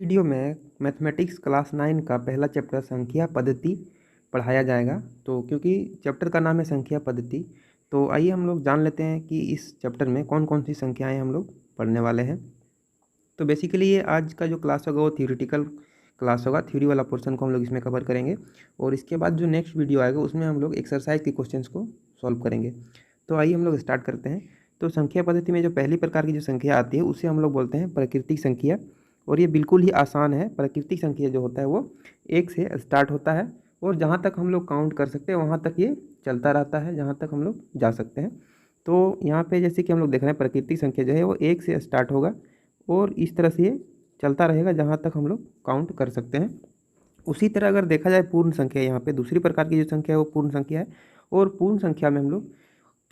Video में mathematics class 9 का पहला चैप्टर संख्या पद्धति पढ़ाया जाएगा। तो क्योंकि चैप्टर का नाम है संख्या पद्धति, तो आइए हम लोग जान लेते हैं कि इस चैप्टर में कौन कौन सी संख्याएं हम लोग पढ़ने वाले हैं। तो बेसिकली ये आज का जो क्लास होगा वो थियोरेटिकल क्लास होगा। थ्योरी वाला पोर्शन को हम लोग इसमें कवर करेंगे और इसके बाद जो नेक्स्ट वीडियो आएगा उसमें हम लोग एक्सरसाइज के क्वेश्चंस को सॉल्व करेंगे। तो आइए हम लोग स्टार्ट करते हैं। तो संख्या पद्धति में जो पहली प्रकार की जो संख्या आती है उसे हम लोग बोलते हैं प्राकृतिक संख्या, और ये बिल्कुल ही आसान है। प्राकृतिक संख्या जो होता है वो 1 से स्टार्ट होता है और जहाँ तक हम लोग काउंट कर सकते हैं वहाँ तक ये चलता रहता है, जहाँ तक हम लोग जा सकते हैं। तो यहाँ पे जैसे कि हम लोग देख रहे हैं प्राकृतिक संख्या जो है वो 1 से स्टार्ट होगा और इस तरह से ये चलता रहेगा जहाँ तक हम लोग काउंट कर सकते हैं। उसी तरह अगर देखा जाए पूर्ण संख्या, यहाँ पे दूसरी प्रकार की जो संख्या है वो पूर्ण संख्या है, और पूर्ण संख्या में हम लोग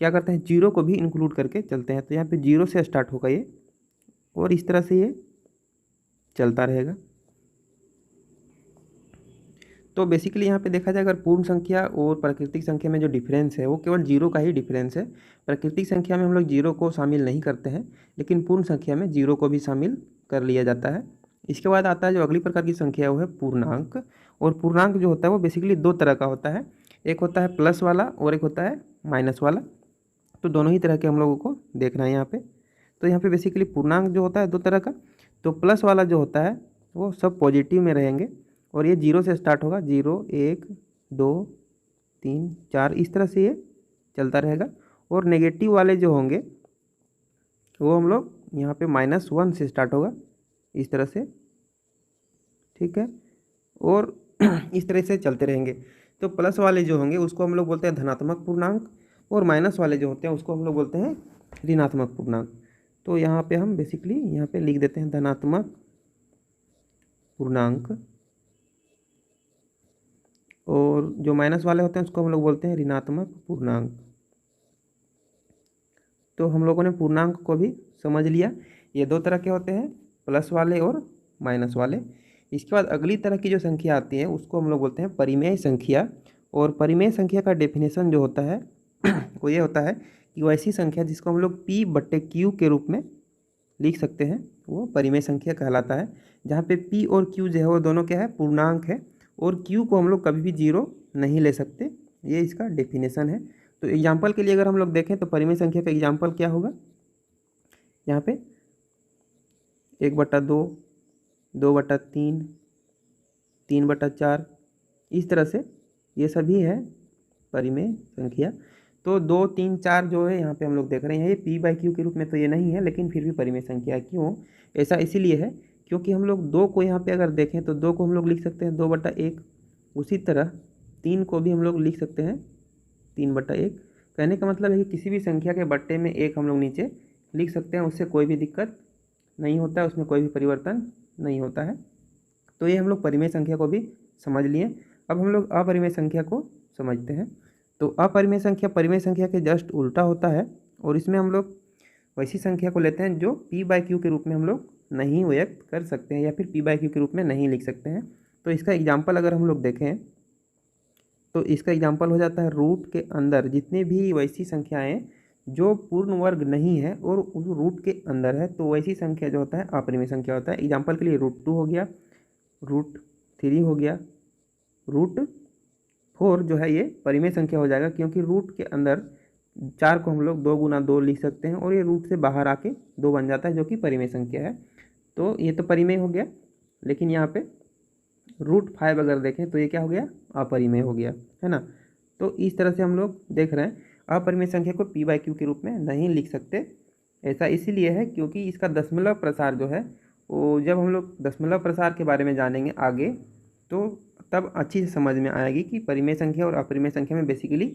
क्या करते हैं, जीरो को भी इंक्लूड करके चलते हैं। तो यहाँ पे जीरो से स्टार्ट होगा ये और इस तरह से ये चलता रहेगा। तो बेसिकली यहाँ पे देखा जाए अगर पूर्ण संख्या और प्राकृतिक संख्या में जो डिफरेंस है वो केवल जीरो का ही डिफरेंस है। प्राकृतिक संख्या में हम लोग जीरो को शामिल नहीं करते हैं, लेकिन पूर्ण संख्या में जीरो को भी शामिल कर लिया जाता है। इसके बाद आता है जो अगली प्रकार की संख्या है वो है पूर्णांक। और पूर्णांक जो होता है वो बेसिकली दो तरह का होता है, एक होता है प्लस वाला और एक होता है माइनस वाला। तो दोनों ही तरह के हम लोगों को देखना है यहाँ पे। तो यहाँ पे बेसिकली पूर्णांक जो होता है दो तरह का। तो प्लस वाला जो होता है वो सब पॉजिटिव में रहेंगे और ये जीरो से स्टार्ट होगा, 0 1 2 3 4 इस तरह से ये चलता रहेगा। और नेगेटिव वाले जो होंगे वो हम लोग यहाँ पे -1 से स्टार्ट होगा इस तरह से, ठीक है, और इस तरह से चलते रहेंगे। तो प्लस वाले जो होंगे उसको हम लोग बोलते हैं धनात्मक पूर्णांक और माइनस वाले जो होते हैं उसको हम लोग बोलते हैं ऋणात्मक पूर्णांक। तो यहाँ पे हम बेसिकली यहाँ पे लिख देते हैं धनात्मक पूर्णांक, और जो माइनस वाले होते हैं उसको हम लोग बोलते हैं ऋणात्मक पूर्णांक। तो हम लोगों ने पूर्णांक को भी समझ लिया, ये दो तरह के होते हैं, प्लस वाले और माइनस वाले। इसके बाद अगली तरह की जो संख्या आती है उसको हम लोग बोलते हैं परिमेय संख्या। और परिमेय संख्या का डेफिनेशन जो होता है वो ये होता है कि वैसी संख्या जिसको हम लोग P/Q के रूप में लिख सकते हैं वो परिमेय संख्या कहलाता है। जहाँ पे P और Q जो है वो दोनों क्या है, पूर्णांक है, और Q को हम लोग कभी भी जीरो नहीं ले सकते, ये इसका डेफिनेशन है। तो एग्जाम्पल के लिए अगर हम लोग देखें तो परिमेय संख्या का एग्जाम्पल क्या होगा, यहाँ पे 1/2, 2/3, 3/4 इस तरह से ये सभी है परिमेय संख्या। तो 2 3 4 जो है यहाँ पे हम लोग देख रहे हैं ये P/Q के रूप में तो ये नहीं है, लेकिन फिर भी परिमेय संख्या है। क्यों ऐसा, इसीलिए है क्योंकि हम लोग 2 को यहाँ पे अगर देखें तो 2 को हम लोग लिख सकते हैं 2/1। उसी तरह 3 को भी हम लोग लिख सकते हैं 3/1। कहने का मतलब है कि किसी भी संख्या के बट्टे में एक हम लोग नीचे लिख सकते हैं, उससे कोई भी दिक्कत नहीं होता है, उसमें कोई भी परिवर्तन नहीं होता है। तो ये हम लोग परिमेय संख्या को भी समझ लिए। अब हम लोग अपरिमेय संख्या को समझते हैं। तो अपरिमेय संख्या परिमेय संख्या के जस्ट उल्टा होता है, और इसमें हम लोग वैसी संख्या को लेते हैं जो P/Q के रूप में हम लोग नहीं व्यक्त कर सकते हैं या फिर P/Q के रूप में नहीं लिख सकते हैं। तो इसका एग्जाम्पल अगर हम लोग देखें तो इसका एग्जाम्पल हो जाता है रूट के अंदर जितनी भी वैसी संख्याएं जो पूर्ण वर्ग नहीं है और उस रूट के अंदर है, तो वैसी संख्या जो होता है अपरिमेय संख्या होता है। एग्जाम्पल के लिए √2 हो गया, √3 हो गया, √4 जो है ये परिमेय संख्या हो जाएगा, क्योंकि रूट के अंदर 4 को हम लोग 2 × 2 लिख सकते हैं और ये रूट से बाहर आके 2 बन जाता है जो कि परिमेय संख्या है। तो ये तो परिमेय हो गया, लेकिन यहाँ पे √5 अगर देखें तो ये क्या हो गया, अपरिमेय हो गया, है ना। तो इस तरह से हम लोग देख रहे हैं अपरिमेय संख्या को P/Q के रूप में नहीं लिख सकते। ऐसा इसीलिए है क्योंकि इसका दशमलव प्रसार जो है वो, जब हम लोग दशमलव प्रसार के बारे में जानेंगे आगे तो तब अच्छी से समझ में आएगी कि परिमेय संख्या और अपरिमेय संख्या में बेसिकली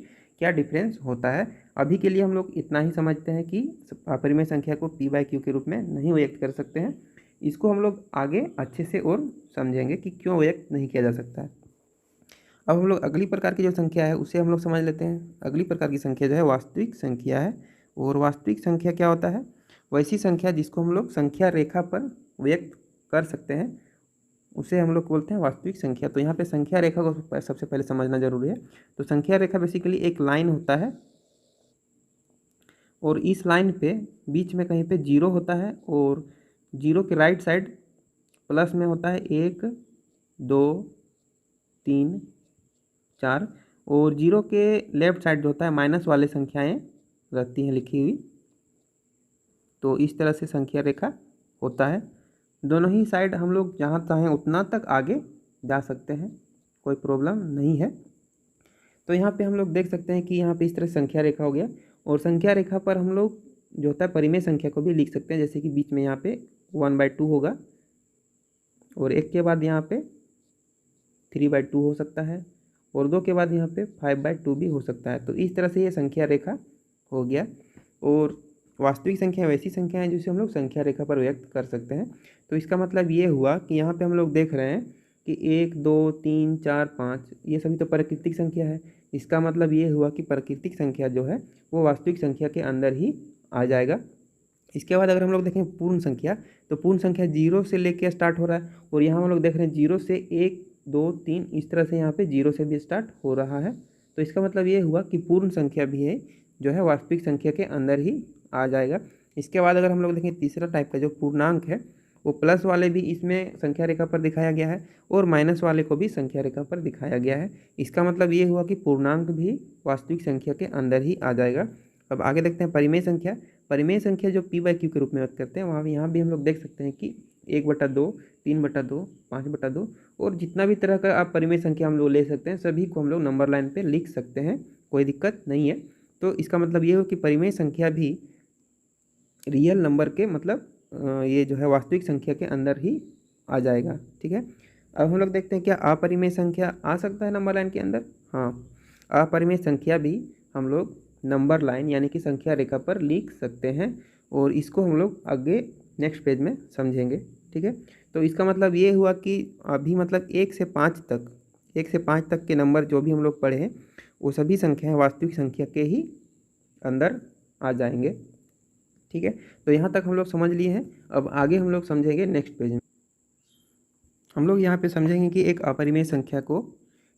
क्या डिफरेंस होता है। अभी के लिए हम लोग इतना ही समझते हैं कि अपरिमेय संख्या को P/Q के रूप में नहीं व्यक्त कर सकते हैं। इसको हम लोग आगे अच्छे से और समझेंगे कि क्यों व्यक्त नहीं किया जा सकता है। अब हम लोग अगली प्रकार की जो संख्या है उसे हम लोग समझ लेते हैं। अगली प्रकार की संख्या जो है वास्तविक संख्या है। और वास्तविक संख्या क्या होता है, वैसी संख्या जिसको हम लोग संख्या रेखा पर व्यक्त कर सकते हैं उसे हम लोग बोलते हैं वास्तविक संख्या। तो यहाँ पे संख्या रेखा को सबसे पहले समझना जरूरी है। तो संख्या रेखा बेसिकली एक लाइन होता है और इस लाइन पे बीच में कहीं पे जीरो होता है और जीरो के राइट साइड प्लस में होता है 1 2 3 4 और जीरो के लेफ्ट साइड जो होता है माइनस वाले संख्याएं रहती हैं लिखी हुई। तो इस तरह से संख्या रेखा होता है। दोनों ही साइड हम लोग जहाँ चाहें उतना तक आगे जा सकते हैं, कोई प्रॉब्लम नहीं है। तो यहाँ पे हम लोग देख सकते हैं कि यहाँ पे इस तरह संख्या रेखा हो गया और संख्या रेखा पर हम लोग जो होता है परिमेय संख्या को भी लिख सकते हैं, जैसे कि बीच में यहाँ पे 1/2 होगा और 1 के बाद यहाँ पे 3/2 हो सकता है और 2 के बाद यहाँ पे 5/2 भी हो सकता है। तो इस तरह से ये संख्या रेखा हो गया। और वास्तविक संख्या वैसी संख्या है जिसे हम लोग संख्या रेखा पर व्यक्त कर सकते हैं। तो इसका मतलब ये हुआ कि यहाँ पे हम लोग देख रहे हैं कि 1 2 3 4 5 ये सभी तो प्राकृतिक संख्या है। इसका मतलब ये हुआ कि प्राकृतिक संख्या जो है वो वास्तविक संख्या के अंदर ही आ जाएगा। इसके बाद अगर हम लोग देखें पूर्ण संख्या, तो पूर्ण संख्या 0 से लेके स्टार्ट हो रहा है और यहाँ हम लोग देख रहे हैं 0 से 1 2 3 इस तरह से यहाँ पे 0 से भी स्टार्ट हो रहा है। तो इसका मतलब ये हुआ कि पूर्ण संख्या भी है जो है वास्तविक संख्या के अंदर ही आ जाएगा। इसके बाद अगर हम लोग देखें तीसरा टाइप का जो पूर्णांक है वो प्लस वाले भी इसमें संख्या रेखा पर दिखाया गया है और माइनस वाले को भी संख्या रेखा पर दिखाया गया है। इसका मतलब ये हुआ कि पूर्णांक भी वास्तविक संख्या के अंदर ही आ जाएगा। अब आगे देखते हैं परिमेय संख्या। परिमेय संख्या जो p/q के रूप में व्यक्त करते हैं वहाँ यहाँ भी हम लोग देख सकते हैं कि 1/2 3/2 5/2 और जितना भी तरह का आप परिमेय संख्या हम लोग ले सकते हैं सभी को हम लोग नंबर लाइन पे लिख सकते हैं, कोई दिक्कत नहीं है। तो इसका मतलब ये हो कि परिमेय संख्या भी रियल नंबर के मतलब ये जो है वास्तविक संख्या के अंदर ही आ जाएगा। ठीक है, अब हम लोग देखते हैं क्या अपरिमेय संख्या आ सकता है नंबर लाइन के अंदर। हाँ, अपरिमेय संख्या भी हम लोग नंबर लाइन यानी कि संख्या रेखा पर लिख सकते हैं और इसको हम लोग आगे नेक्स्ट पेज में समझेंगे। ठीक है, तो इसका मतलब ये हुआ कि अभी मतलब 1 से 5 तक के नंबर जो भी हम लोग पढ़े हैं वो सभी संख्याएं वास्तविक संख्या के ही अंदर आ जाएंगे। ठीक है, तो यहाँ तक हम लोग समझ लिए हैं। अब आगे हम लोग समझेंगे नेक्स्ट पेज में। हम लोग यहाँ पे समझेंगे कि एक अपरिमेय संख्या को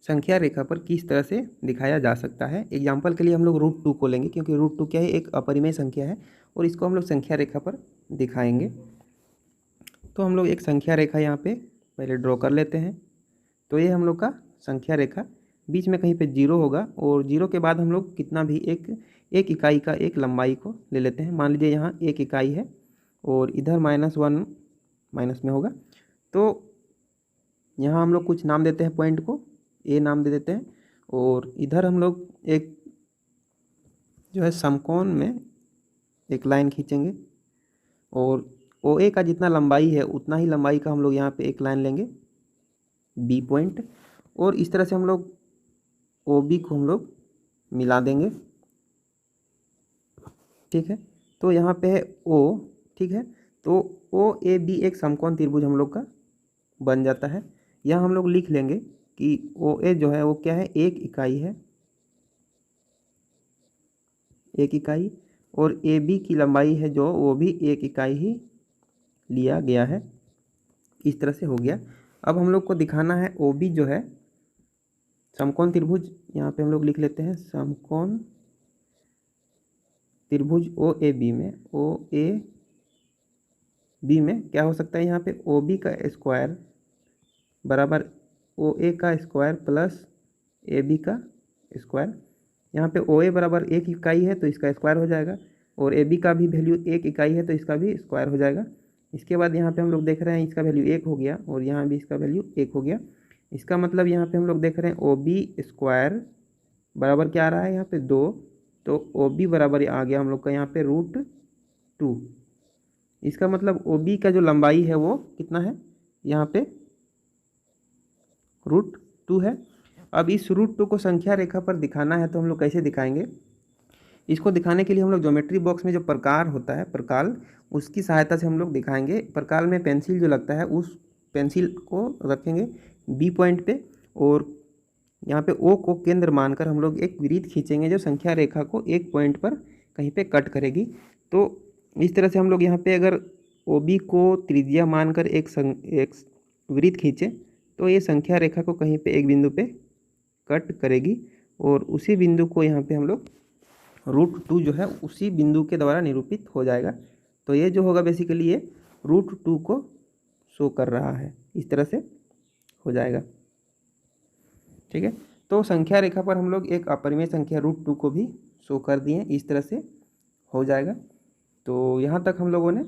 संख्या रेखा पर किस तरह से दिखाया जा सकता है। एग्जाम्पल के लिए हम लोग √2 को लेंगे क्योंकि √2 क्या है, एक अपरिमेय संख्या है और इसको हम लोग संख्या रेखा पर दिखाएंगे। तो हम लोग एक संख्या रेखा यहाँ पे पहले ड्रॉ कर लेते हैं। तो ये हम लोग का संख्या रेखा, बीच में कहीं पे 0 होगा और 0 के बाद हम लोग कितना भी एक इकाई का एक लंबाई को ले लेते हैं। मान लीजिए यहाँ 1 इकाई है और इधर -1 माइनस में होगा। तो यहाँ हम लोग कुछ नाम देते हैं, पॉइंट को ए नाम दे देते हैं और इधर हम लोग एक जो है समकोण में एक लाइन खींचेंगे और OA का जितना लंबाई है उतना ही लंबाई का हम लोग यहाँ पे एक लाइन लेंगे B पॉइंट और इस तरह से हम लोग OB को हम लोग मिला देंगे। ठीक है, तो यहाँ पे है O। ठीक है, तो OAB एक समकोण त्रिभुज हम लोग का बन जाता है। यहाँ हम लोग लिख लेंगे कि OA जो है वो क्या है, 1 इकाई है, 1 इकाई और AB की लंबाई है जो वो भी 1 इकाई ही लिया गया है। इस तरह से हो गया। अब हम लोग को दिखाना है OB जो है समकोण त्रिभुज, यहाँ पे हम लोग लिख लेते हैं समकोण त्रिभुज OAB में क्या हो सकता है, यहाँ पे OB का स्क्वायर बराबर OA का स्क्वायर प्लस AB का स्क्वायर। यहाँ पे OA बराबर 1 इकाई है तो इसका स्क्वायर हो जाएगा और AB का भी वैल्यू 1 इकाई है तो इसका भी स्क्वायर हो जाएगा। इसके बाद यहाँ पे हम लोग देख रहे हैं इसका वैल्यू 1 हो गया और यहाँ भी इसका वैल्यू 1 हो गया। इसका मतलब यहाँ पे हम लोग देख रहे हैं OB स्क्वायर बराबर क्या आ रहा है यहाँ पे 2, तो OB बराबर आ गया हम लोग का यहाँ पे √2। इसका मतलब OB का जो लंबाई है वो कितना है, यहाँ पे √2 है। अब इस √2 को संख्या रेखा पर दिखाना है तो हम लोग कैसे दिखाएंगे। इसको दिखाने के लिए हम लोग ज्योमेट्री बॉक्स में जो प्रकार होता है प्रकाल, उसकी सहायता से हम लोग दिखाएंगे। प्रकाल में पेंसिल जो लगता है उस पेंसिल को रखेंगे B पॉइंट पे और यहाँ पे O को केंद्र मानकर हम लोग एक वृत्त खींचेंगे जो संख्या रेखा को एक पॉइंट पर कहीं पे कट करेगी। तो इस तरह से हम लोग यहाँ पे अगर OB को त्रिज्या मानकर एक वृत्त खींचे तो ये संख्या रेखा को कहीं पे एक बिंदु पे कट करेगी और उसी बिंदु को यहाँ पे हम लोग √2 जो है उसी बिंदु के द्वारा निरूपित हो जाएगा। तो ये जो होगा बेसिकली ये √2 को शो कर रहा है। इस तरह से हो जाएगा, ठीक है। तो संख्या रेखा पर हम लोग एक अपरिमेय संख्या √2 को भी शो कर दिए, इस तरह से हो जाएगा। तो यहाँ तक हम लोगों ने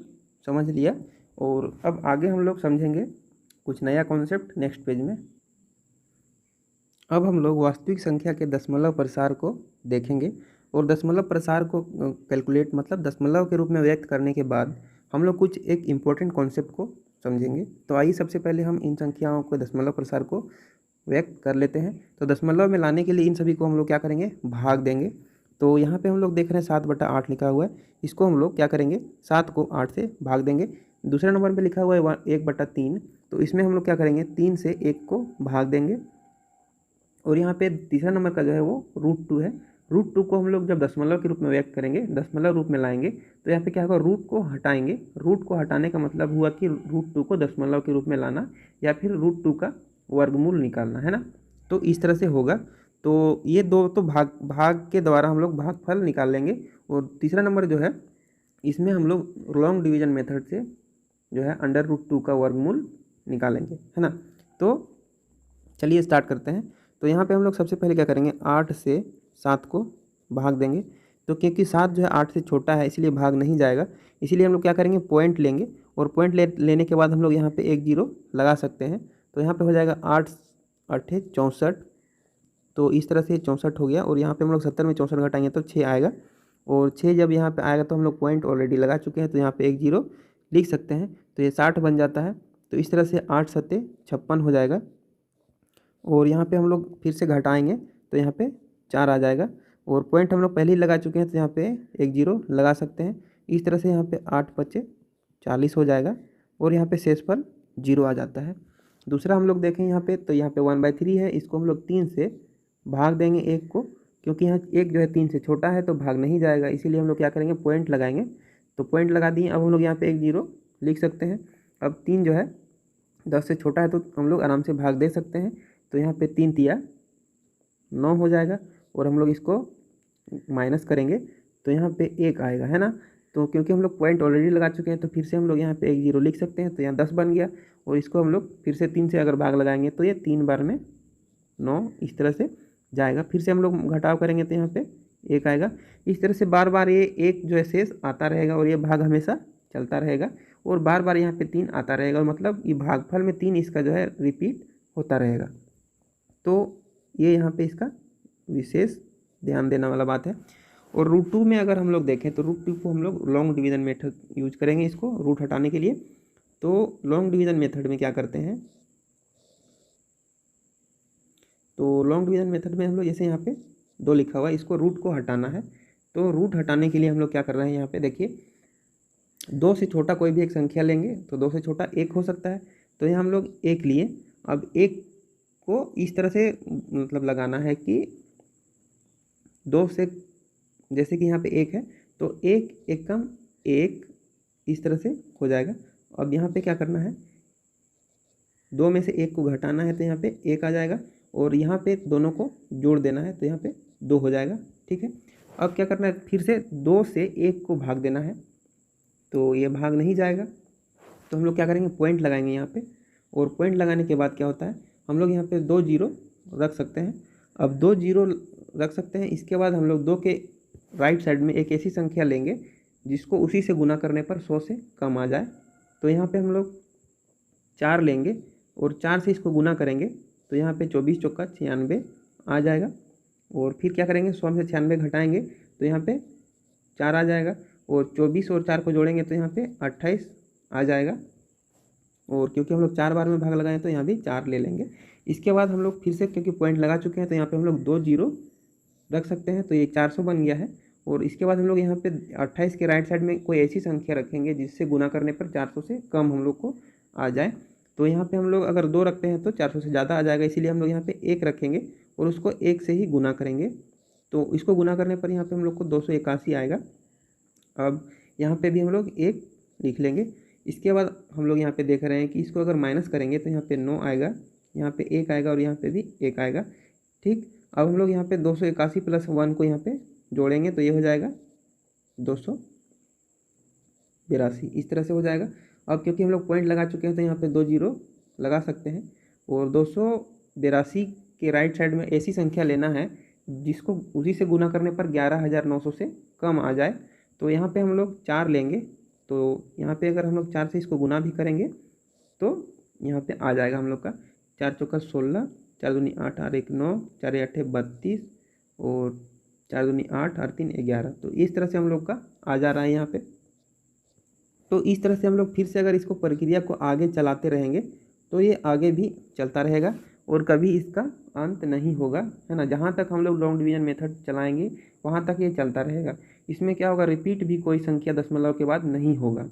समझ लिया और अब आगे हम लोग समझेंगे कुछ नया कॉन्सेप्ट नेक्स्ट पेज में। अब हम लोग वास्तविक संख्या के दशमलव प्रसार को देखेंगे और दशमलव प्रसार को कैलकुलेट मतलब दशमलव के रूप में व्यक्त करने के बाद हम लोग कुछ एक इम्पोर्टेंट कॉन्सेप्ट को समझेंगे। तो आइए सबसे पहले हम इन संख्याओं को दशमलव प्रसार को व्यक्त कर लेते हैं। तो दशमलव में लाने के लिए इन सभी को हम लोग क्या करेंगे, भाग देंगे। तो यहाँ पे हम लोग देख रहे हैं 7/8 लिखा हुआ है, इसको हम लोग क्या करेंगे, 7 को 8 से भाग देंगे। दूसरे नंबर पे लिखा हुआ है 1/3, तो इसमें हम लोग क्या करेंगे, 3 से 1 को भाग देंगे। और यहाँ पे तीसरा नंबर का जो है वो √2 है। √2 को हम लोग जब दशमलव के रूप में व्यक्त करेंगे, दशमलव रूप में लाएंगे, तो यहाँ पे क्या होगा, रूट को हटाएंगे। रूट को हटाने का मतलब हुआ कि √2 को दशमलव के रूप में लाना या फिर √2 का वर्गमूल निकालना, है ना। तो इस तरह से होगा। तो ये दो तो भाग के द्वारा हम लोग भागफल निकाल लेंगे। और तीसरा नंबर जो है इसमें हम लोग लॉन्ग डिवीजन मेथड से जो है √2 का वर्गमूल निकालेंगे, है ना। तो चलिए स्टार्ट करते हैं। तो यहाँ पे हम लोग सबसे पहले क्या करेंगे, 8 से 7 को भाग देंगे। तो क्योंकि 7 जो है 8 से छोटा है इसलिए भाग नहीं जाएगा, इसीलिए हम लोग क्या करेंगे, पॉइंट लेंगे। और पॉइंट लेने के बाद हम लोग यहाँ पे एक जीरो लगा सकते हैं। तो यहाँ पे हो जाएगा 8 8 64। तो इस तरह से 64 हो गया। और यहाँ पे हम लोग 70 में 64 घटाएंगे तो 6 आएगा। और 6 जब यहाँ पे आएगा तो हम लोग पॉइंट ऑलरेडी लगा चुके हैं, तो यहाँ पे एक जीरो लिख सकते हैं। तो ये 60 बन जाता है। तो इस तरह से 8 7 56 हो जाएगा। और यहाँ पे हम लोग फिर से घटाएंगे तो यहाँ पे 4 आ जाएगा। और पॉइंट हम लोग पहले ही लगा चुके हैं, तो यहाँ पे एक जीरो लगा सकते हैं। इस तरह से यहाँ पे 8 5 40 हो जाएगा। और यहाँ पे शेषफल 0 आ जाता है। दूसरा हम लोग देखें यहाँ पे, तो यहाँ पे 1/3 है, इसको हम लोग 3 से भाग देंगे 1 को, क्योंकि यहाँ 1 जो है 3 से छोटा है तो भाग नहीं जाएगा, इसीलिए हम लोग क्या करेंगे, पॉइंट लगाएंगे। तो पॉइंट लगा दिए। अब हम लोग यहाँ पे एक जीरो लिख सकते हैं। अब 3 जो है 10 से छोटा है तो हम लोग आराम से भाग दे सकते हैं। तो यहाँ पे 3 तिया 9 हो जाएगा। और हम लोग इसको माइनस करेंगे तो यहाँ पे 1 आएगा, है ना। तो क्योंकि हम लोग पॉइंट ऑलरेडी लगा चुके हैं तो फिर से हम लोग यहाँ पे एक जीरो लिख सकते हैं। तो यहाँ 10 बन गया। और इसको हम लोग फिर से 3 से अगर भाग लगाएंगे तो ये 3 बार में 9 इस तरह से जाएगा। फिर से हम लोग घटाव करेंगे तो यहाँ पे 1 आएगा। इस तरह से बार बार ये 1 जो है शेष आता रहेगा और ये भाग हमेशा चलता रहेगा। और बार बार यहाँ पे 3 आता रहेगा, और मतलब ये भागफल में 3 इसका जो है रिपीट होता रहेगा। तो ये यहाँ पे इसका विशेष ध्यान देने वाला बात है। और √2 में अगर हम लोग देखें तो √2 को हम लोग लॉन्ग डिवीज़न मेथड यूज करेंगे इसको रूट हटाने के लिए। तो लॉन्ग डिवीज़न मेथड में क्या करते हैं, तो लॉन्ग डिवीज़न मेथड में हम लोग जैसे यहाँ पे 2 लिखा हुआ है, इसको रूट को हटाना है। तो रूट हटाने के लिए हम लोग क्या कर रहे हैं, यहाँ पे देखिए 2 से छोटा कोई भी एक संख्या लेंगे तो 2 से छोटा 1 हो सकता है। तो यहाँ हम लोग 1 लिए। अब 1 को इस तरह से मतलब लगाना है कि 2 से, जैसे कि यहाँ पे 1 है तो 1 एकम 1 इस तरह से हो जाएगा। अब यहाँ पे क्या करना है, 2 में से 1 को घटाना है तो यहाँ पे 1 आ जाएगा। और यहाँ पे दोनों को जोड़ देना है तो यहाँ पे 2 हो जाएगा, ठीक है। अब क्या करना है, फिर से 2 से 1 को भाग देना है तो ये भाग नहीं जाएगा। तो हम लोग क्या करेंगे, पॉइंट लगाएंगे यहाँ पे। और पॉइंट लगाने के बाद क्या होता है, हम लोग यहाँ पे 2 जीरो रख सकते हैं। अब 2 जीरो रख सकते हैं। इसके बाद हम लोग 2 के राइट साइड में एक ऐसी संख्या लेंगे जिसको उसी से गुना करने पर 100 से कम आ जाए। तो यहाँ पे हम लोग 4 लेंगे और 4 से इसको गुना करेंगे तो यहाँ पे 24 चौका 96 आ जाएगा। और फिर क्या करेंगे, 100 में से 96 घटाएंगे तो यहाँ पे 4 आ जाएगा। और 24 और 4 को जोड़ेंगे तो यहाँ पे 28 आ जाएगा। और क्योंकि हम लोग 4 बार में भाग लगाएं तो यहाँ भी 4 ले लेंगे। इसके बाद हम लोग फिर से क्योंकि पॉइंट लगा चुके हैं तो यहाँ पे हम लोग 2 जीरो रख सकते हैं, तो ये 400 बन गया है। और इसके बाद हम लोग यहाँ पे 28 के राइट साइड में कोई ऐसी संख्या रखेंगे जिससे गुना करने पर 400 से कम हम लोग को आ जाए। तो यहाँ पे हम लोग अगर 2 रखते हैं तो 400 से ज़्यादा आ जाएगा, इसीलिए हम लोग यहाँ पे 1 रखेंगे और उसको 1 से ही गुना करेंगे। तो इसको गुना करने पर यहाँ पे हम लोग को 281 आएगा। अब यहाँ पे भी हम लोग 1 लिख लेंगे। इसके बाद हम लोग यहाँ पे देख रहे हैं कि इसको अगर माइनस करेंगे तो यहाँ पे 9 आएगा, यहाँ पे 1 आएगा और यहाँ पे भी 1 आएगा, ठीक। अब हम लोग यहाँ पे 281 + 1 को यहाँ पे जोड़ेंगे तो ये हो जाएगा 282, इस तरह से हो जाएगा। अब क्योंकि हम लोग पॉइंट लगा चुके हैं तो यहाँ पे 2 जीरो लगा सकते हैं। और 282 के राइट साइड में ऐसी संख्या लेना है जिसको उसी से गुना करने पर 11,900 से कम आ जाए। तो यहाँ पे हम लोग 4 लेंगे। तो यहाँ पे अगर हम लोग 4 से इसको गुना भी करेंगे तो यहाँ पे आ जाएगा हम लोग का 4 चौका 16, 4 दूनी 8, 8 एक 9, 4 8 32 और 4 दूनी 8, 8 3 11। तो इस तरह से हम लोग का आ जा रहा है यहाँ पे। तो इस तरह से हम लोग फिर से अगर इसको प्रक्रिया को आगे चलाते रहेंगे तो ये आगे भी चलता रहेगा और कभी इसका अंत नहीं होगा, है ना। जहाँ तक हम लोग लॉन्ग डिवीजन मेथड चलाएंगे वहाँ तक ये चलता रहेगा। इसमें क्या होगा, रिपीट भी कोई संख्या दशमलव के बाद नहीं होगा।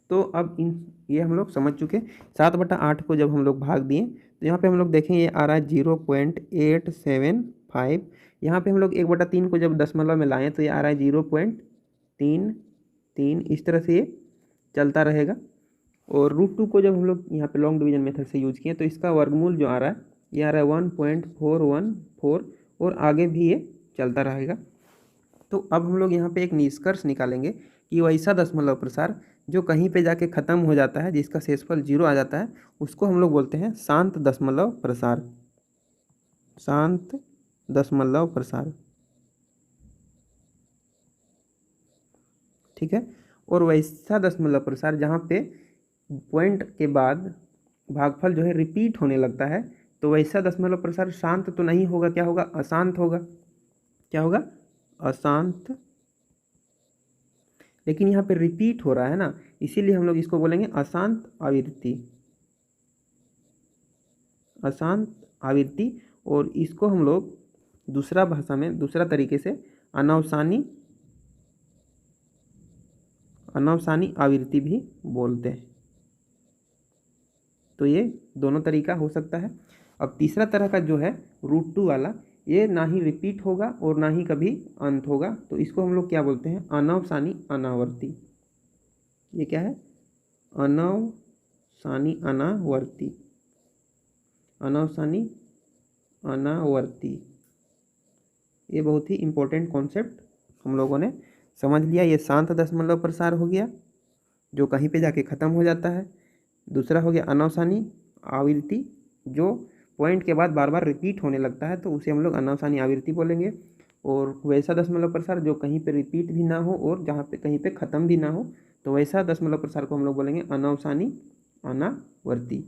तो अब ये हम लोग समझ चुके। 7/8 को जब हम लोग भाग दिए तो यहाँ पे हम लोग देखें ये आ रहा है 0.875। यहाँ पे हम लोग 1/3 को जब दशमलव में लाएँ तो ये आ रहा है 0.33। इस तरह से ये चलता रहेगा। और √2 को जब हम लोग यहाँ पे लॉन्ग डिवीजन मेथड से यूज किए तो इसका वर्गमूल जो आ रहा है ये आ रहा है 1.414 और आगे भी ये चलता रहेगा। तो अब हम लोग यहाँ पे एक निष्कर्ष निकालेंगे कि वैसा दशमलव प्रसार जो कहीं पे जाके ख़त्म हो जाता है, जिसका शेषफल 0 आ जाता है, उसको हम लोग बोलते हैं शांत दशमलव प्रसार। शांत दशमलव प्रसार, ठीक है। और वैसा दशमलव प्रसार जहाँ पे पॉइंट के बाद भागफल जो है रिपीट होने लगता है, तो वैसा दशमलव प्रसार शांत तो नहीं होगा, क्या होगा, अशांत होगा। क्या होगा, अशांत। लेकिन यहाँ पे रिपीट हो रहा है ना, इसीलिए हम लोग इसको बोलेंगे अशांत आवृत्ति। अशांत आवृत्ति। और इसको हम लोग दूसरा भाषा में दूसरा तरीके से अनवसानी आवृत्ति भी बोलते हैं। तो ये दोनों तरीका हो सकता है। अब तीसरा तरह का जो है √2 वाला, ये ना ही रिपीट होगा और ना ही कभी अंत होगा, तो इसको हम लोग क्या बोलते हैं, अनवसानी अनावर्ती। ये क्या है, अनवसानी अनावर्ती। अनवसानी अनावर्ती, ये बहुत ही इम्पोर्टेंट कॉन्सेप्ट हम लोगों ने समझ लिया। ये शांत दशमलव प्रसार हो गया जो कहीं पे जाके ख़त्म हो जाता है। दूसरा हो गया अनवसानी आवृत्ति, जो पॉइंट के बाद बार बार रिपीट होने लगता है, तो उसे हम लोग अनवसानी आवृत्ति बोलेंगे। और वैसा दशमलव प्रसार जो कहीं पे रिपीट भी ना हो और जहाँ पे कहीं पे ख़त्म भी ना हो, तो वैसा दशमलव प्रसार को हम लोग बोलेंगे अनवसानी अनावर्ती।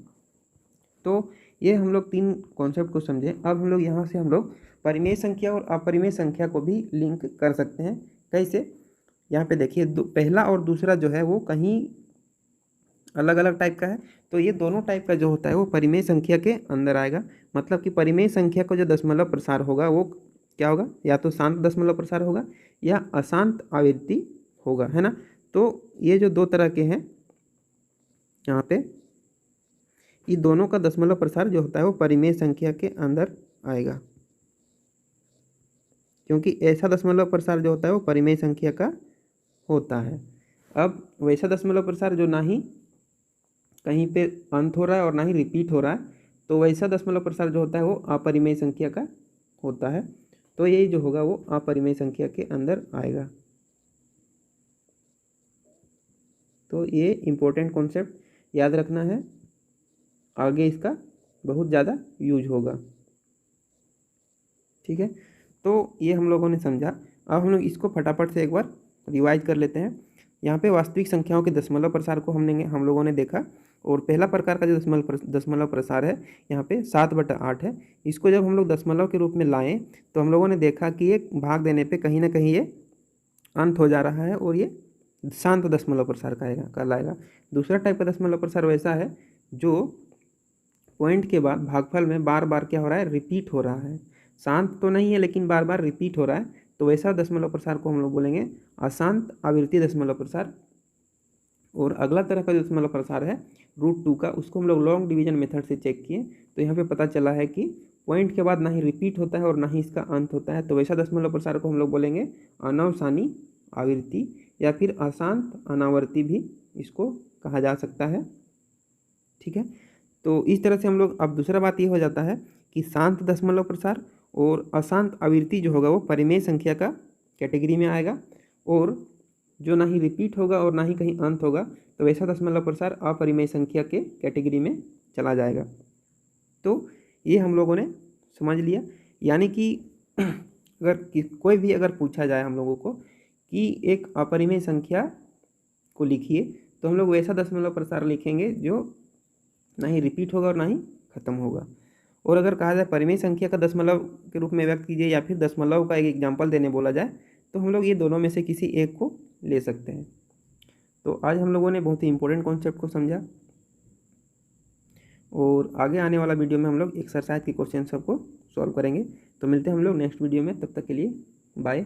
तो ये हम लोग 3 कॉन्सेप्ट को समझे। अब हम लोग यहाँ से हम लोग परिमेय संख्या और अपरिमेय संख्या को भी लिंक कर सकते हैं। कैसे, यहाँ पे देखिए पहला और दूसरा जो है वो कहीं अलग अलग टाइप का है, तो ये दोनों टाइप का जो होता है वो परिमेय संख्या के अंदर आएगा। मतलब कि परिमेय संख्या को जो दशमलव प्रसार होगा वो क्या होगा, या तो शांत दशमलव प्रसार होगा या अशांत आवृत्ति होगा, है ना। तो ये जो 2 तरह के हैं यहाँ पे, ये दोनों का दशमलव प्रसार जो होता है वो परिमेय संख्या के अंदर आएगा, क्योंकि ऐसा दशमलव प्रसार जो होता है वो परिमेय संख्या का होता है। अब वैसा दशमलव प्रसार जो ना ही कहीं पे अंत हो रहा है और ना ही रिपीट हो रहा है, तो वैसा दशमलव प्रसार जो होता है वो अपरिमेय संख्या का होता है। तो यही जो होगा वो अपरिमेय संख्या के अंदर आएगा। तो ये इम्पोर्टेंट कॉन्सेप्ट याद रखना है, आगे इसका बहुत ज़्यादा यूज होगा, ठीक है। तो ये हम लोगों ने समझा। अब हम लोग इसको फटाफट से एक बार रिवाइज कर लेते हैं। यहाँ पे वास्तविक संख्याओं के दशमलव प्रसार को हम लोगों ने देखा। और पहला प्रकार का जो दशमलव प्रसार है यहाँ पे 7/8 है। इसको जब हम लोग दशमलव के रूप में लाएं तो हम लोगों ने देखा कि ये भाग देने पे कहीं ना कहीं ये अंत हो जा रहा है और ये शांत दशमलव प्रसार कहलाएगा। दूसरा टाइप का दशमलव प्रसार वैसा है जो पॉइंट के बाद भागफल में बार बार क्या हो रहा है, रिपीट हो रहा है। शांत तो नहीं है लेकिन बार बार रिपीट हो रहा है, तो वैसा दशमलव प्रसार को हम लोग बोलेंगे अशांत आवृत्ति दशमलव प्रसार। और अगला तरह का दशमलव प्रसार है √2 का, उसको हम लोग लॉन्ग डिवीजन मेथड से चेक किए तो यहाँ पे पता चला है कि पॉइंट के बाद ना ही रिपीट होता है और ना ही इसका अंत होता है, तो वैसा दशमलव प्रसार को हम लोग बोलेंगे अनवसानी आवृत्ति या फिर अशांत अनावर्ती भी इसको कहा जा सकता है, ठीक है। तो इस तरह से हम लोग, अब दूसरा बात ये हो जाता है कि शांत दशमलव प्रसार और अशांत आवृत्ति जो होगा वो परिमेय संख्या का कैटेगरी में आएगा। और जो ना ही रिपीट होगा और ना ही कहीं अंत होगा, तो वैसा दशमलव प्रसार अपरिमेय संख्या के कैटेगरी में चला जाएगा। तो ये हम लोगों ने समझ लिया। यानी कि अगर कोई भी अगर पूछा जाए हम लोगों को कि एक अपरिमेय संख्या को लिखिए, तो हम लोग वैसा दशमलव प्रसार लिखेंगे जो ना ही रिपीट होगा और ना ही खत्म होगा। और अगर कहा जाए परिमेय संख्या का दशमलव के रूप में व्यक्त कीजिए या फिर दशमलव का एक एग्जाम्पल देने बोला जाए, तो हम लोग ये दोनों में से किसी एक को ले सकते हैं। तो आज हम लोगों ने बहुत ही इंपॉर्टेंट कॉन्सेप्ट को समझा, और आगे आने वाला वीडियो में हम लोग एक्सरसाइज के क्वेश्चन सबको सॉल्व करेंगे। तो मिलते हैं हम लोग नेक्स्ट वीडियो में, तब तक के लिए बाय।